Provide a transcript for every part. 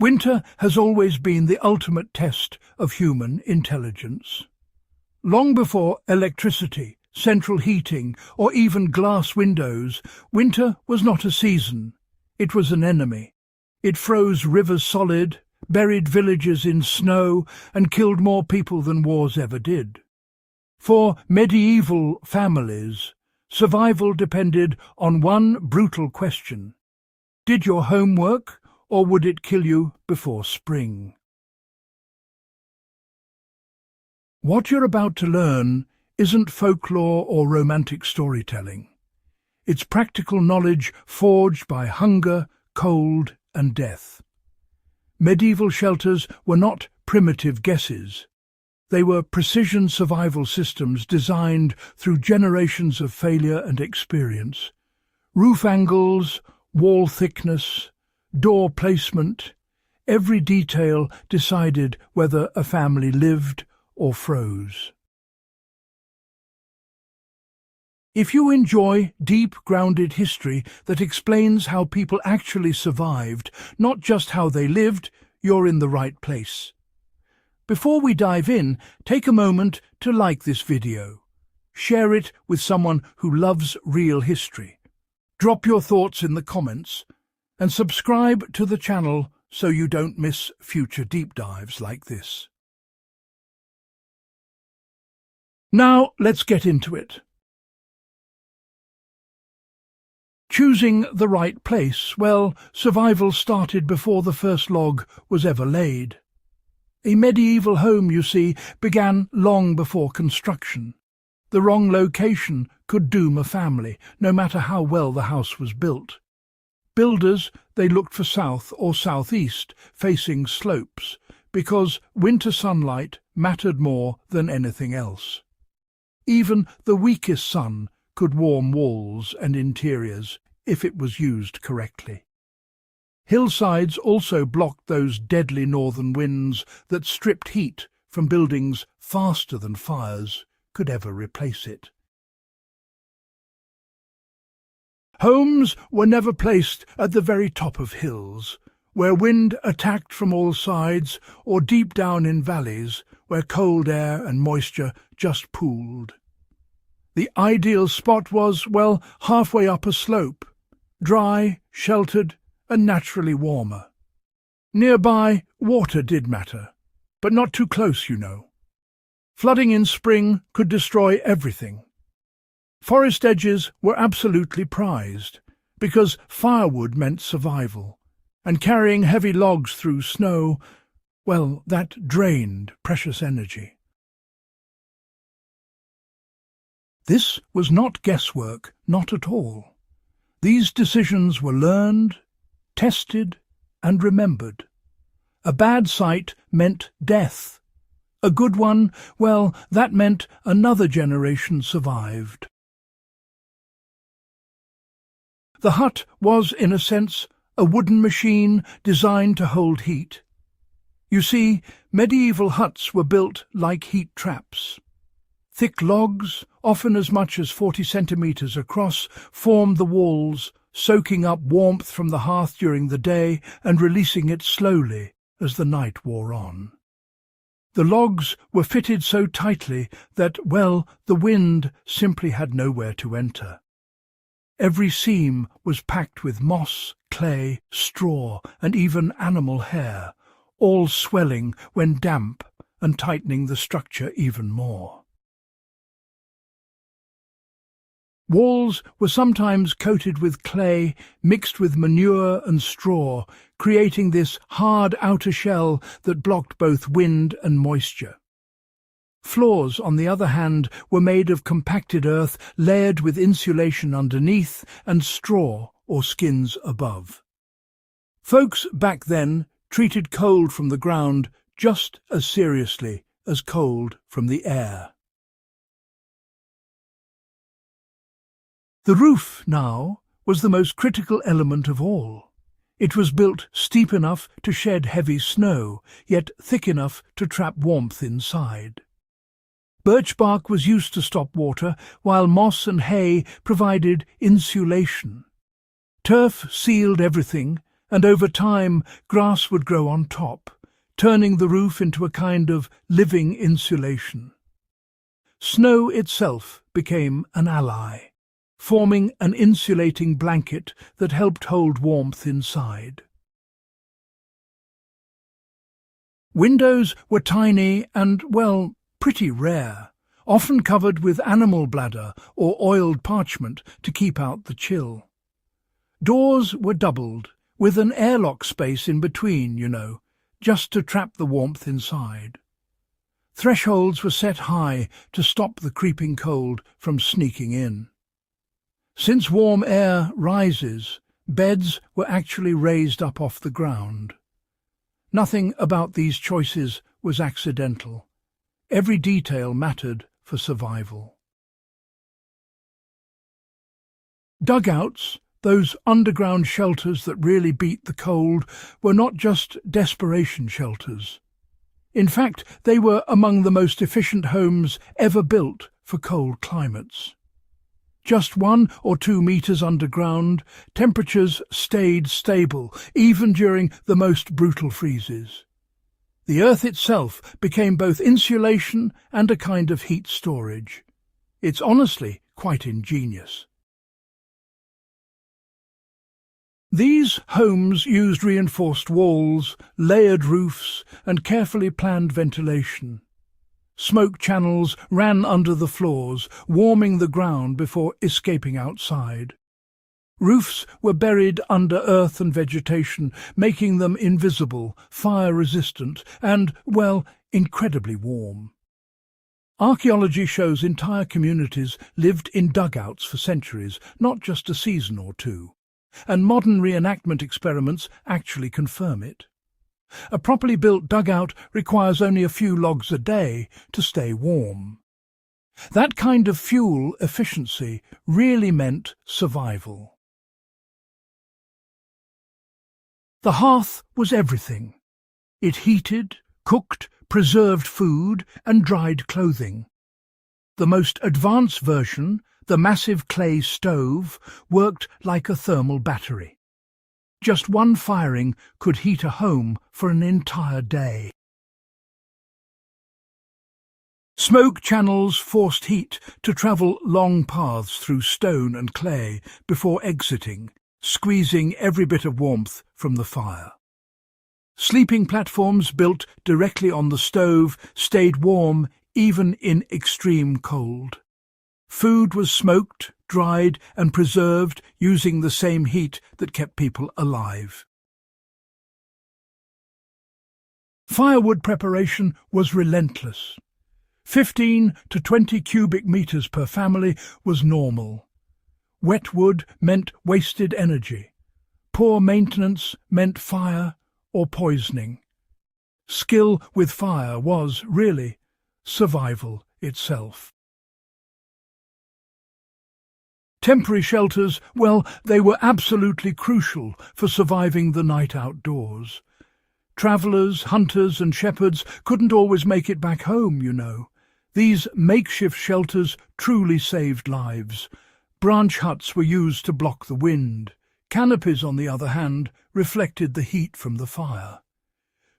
Winter has always been the ultimate test of human intelligence. Long before electricity, central heating, or even glass windows, winter was not a season. It was an enemy. It froze rivers solid, buried villages in snow, and killed more people than wars ever did. For medieval families, survival depended on one brutal question: did your home work, or would it kill you before spring? What you're about to learn isn't folklore or romantic storytelling. It's practical knowledge forged by hunger, cold, and death. Medieval shelters were not primitive guesses. They were precision survival systems designed through generations of failure and experience. Roof angles, wall thickness, door placement, every detail decided whether a family lived or froze. If you enjoy deep, grounded history that explains how people actually survived, not just how they lived, you're in the right place. Before we dive in, take a moment to like this video. Share it with someone who loves real history. Drop your thoughts in the comments, and subscribe to the channel so you don't miss future deep dives like this. Now let's get into it. Choosing the right place, well, survival started before the first log was ever laid. A medieval home, you see, began long before construction. The wrong location could doom a family, no matter how well the house was built. Builders, they looked for south or southeast, facing slopes, because winter sunlight mattered more than anything else. Even the weakest sun could warm walls and interiors if it was used correctly. Hillsides also blocked those deadly northern winds that stripped heat from buildings faster than fires could ever replace it. Homes were never placed at the very top of hills, where wind attacked from all sides, or deep down in valleys, where cold air and moisture just pooled. The ideal spot was, well, halfway up a slope, dry, sheltered, and naturally warmer. Nearby, water did matter, but not too close, you know. Flooding in spring could destroy everything. Forest edges were absolutely prized, because firewood meant survival, and carrying heavy logs through snow, well, that drained precious energy. This was not guesswork, not at all. These decisions were learned, tested, and remembered. A bad site meant death. A good one, well, that meant another generation survived. The hut was, in a sense, a wooden machine designed to hold heat. You see, medieval huts were built like heat traps. Thick logs, often as much as 40 centimetres across, formed the walls, soaking up warmth from the hearth during the day and releasing it slowly as the night wore on. The logs were fitted so tightly that, well, the wind simply had nowhere to enter. Every seam was packed with moss, clay, straw, and even animal hair, all swelling when damp and tightening the structure even more. Walls were sometimes coated with clay mixed with manure and straw, creating this hard outer shell that blocked both wind and moisture. Floors, on the other hand, were made of compacted earth layered with insulation underneath and straw or skins above. Folks back then treated cold from the ground just as seriously as cold from the air. The roof, now, was the most critical element of all. It was built steep enough to shed heavy snow, yet thick enough to trap warmth inside. Birch bark was used to stop water, while moss and hay provided insulation. Turf sealed everything, and over time grass would grow on top, turning the roof into a kind of living insulation. Snow itself became an ally, forming an insulating blanket that helped hold warmth inside. Windows were tiny and, well, pretty rare, often covered with animal bladder or oiled parchment to keep out the chill. Doors were doubled, with an airlock space in between, just to trap the warmth inside. Thresholds were set high to stop the creeping cold from sneaking in. Since warm air rises, beds were actually raised up off the ground. Nothing about these choices was accidental. Every detail mattered for survival. Dugouts, those underground shelters that really beat the cold, were not just desperation shelters. In fact, they were among the most efficient homes ever built for cold climates. Just 1 or 2 meters underground, temperatures stayed stable, even during the most brutal freezes. The earth itself became both insulation and a kind of heat storage. It's honestly quite ingenious. These homes used reinforced walls, layered roofs, and carefully planned ventilation. Smoke channels ran under the floors, warming the ground before escaping outside. Roofs were buried under earth and vegetation, making them invisible, fire-resistant, and, well, incredibly warm. Archaeology shows entire communities lived in dugouts for centuries, not just a season or two. And modern reenactment experiments actually confirm it. A properly built dugout requires only a few logs a day to stay warm. That kind of fuel efficiency really meant survival. The hearth was everything. It heated, cooked, preserved food and dried clothing. The most advanced version, the massive clay stove, worked like a thermal battery. Just one firing could heat a home for an entire day. Smoke channels forced heat to travel long paths through stone and clay before exiting, squeezing every bit of warmth from the fire. Sleeping platforms built directly on the stove stayed warm even in extreme cold. Food was smoked, dried and preserved using the same heat that kept people alive. Firewood preparation was relentless. 15 to 20 cubic meters per family was normal. Wet wood meant wasted energy. Poor maintenance meant fire or poisoning. Skill with fire was, really, survival itself. Temporary shelters, well, they were absolutely crucial for surviving the night outdoors. Travellers, hunters and shepherds couldn't always make it back home, These makeshift shelters truly saved lives. Branch huts were used to block the wind. Canopies, on the other hand, reflected the heat from the fire.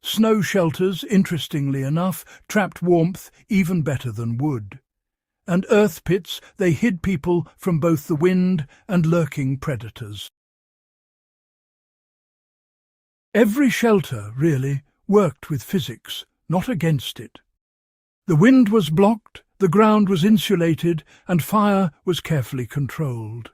Snow shelters, interestingly enough, trapped warmth even better than wood. And earth pits, they hid people from both the wind and lurking predators. Every shelter, really, worked with physics, not against it. The wind was blocked, the ground was insulated, and fire was carefully controlled.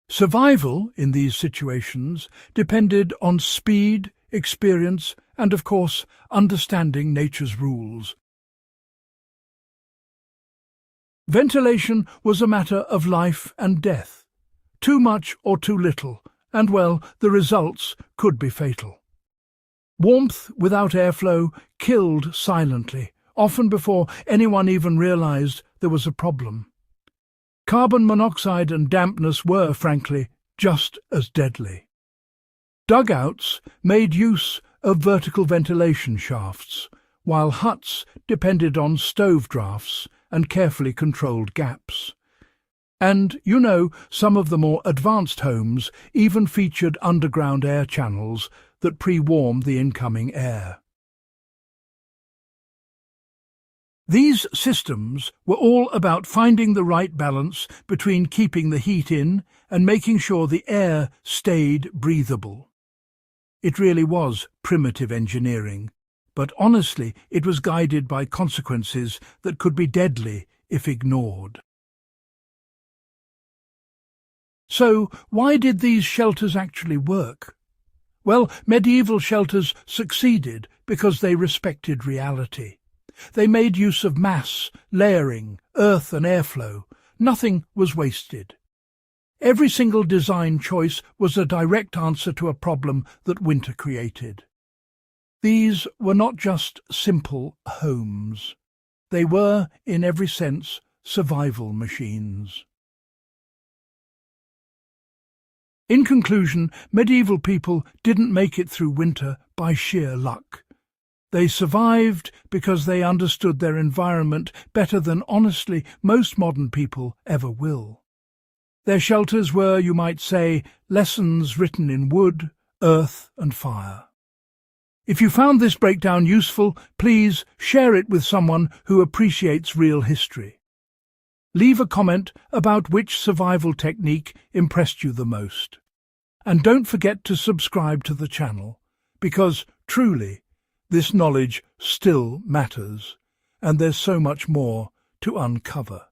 Survival in these situations depended on speed, experience, and, of course, understanding nature's rules. Ventilation was a matter of life and death. Too much or too little, and, well, the results could be fatal. Warmth without airflow killed silently, often before anyone even realized there was a problem. Carbon monoxide and dampness were, frankly, just as deadly. Dugouts made use of vertical ventilation shafts, while huts depended on stove drafts and carefully controlled gaps. And, some of the more advanced homes even featured underground air channels that pre-warmed the incoming air. These systems were all about finding the right balance between keeping the heat in and making sure the air stayed breathable. It really was primitive engineering, but honestly it was guided by consequences that could be deadly if ignored. So, why did these shelters actually work? Well, medieval shelters succeeded because they respected reality. They made use of mass, layering, earth and airflow. Nothing was wasted. Every single design choice was a direct answer to a problem that winter created. These were not just simple homes. They were, in every sense, survival machines. In conclusion, medieval people didn't make it through winter by sheer luck. They survived because they understood their environment better than, honestly, most modern people ever will. Their shelters were, you might say, lessons written in wood, earth and fire. If you found this breakdown useful, please share it with someone who appreciates real history. Leave a comment about which survival technique impressed you the most. And don't forget to subscribe to the channel, because, truly, this knowledge still matters, and there's so much more to uncover.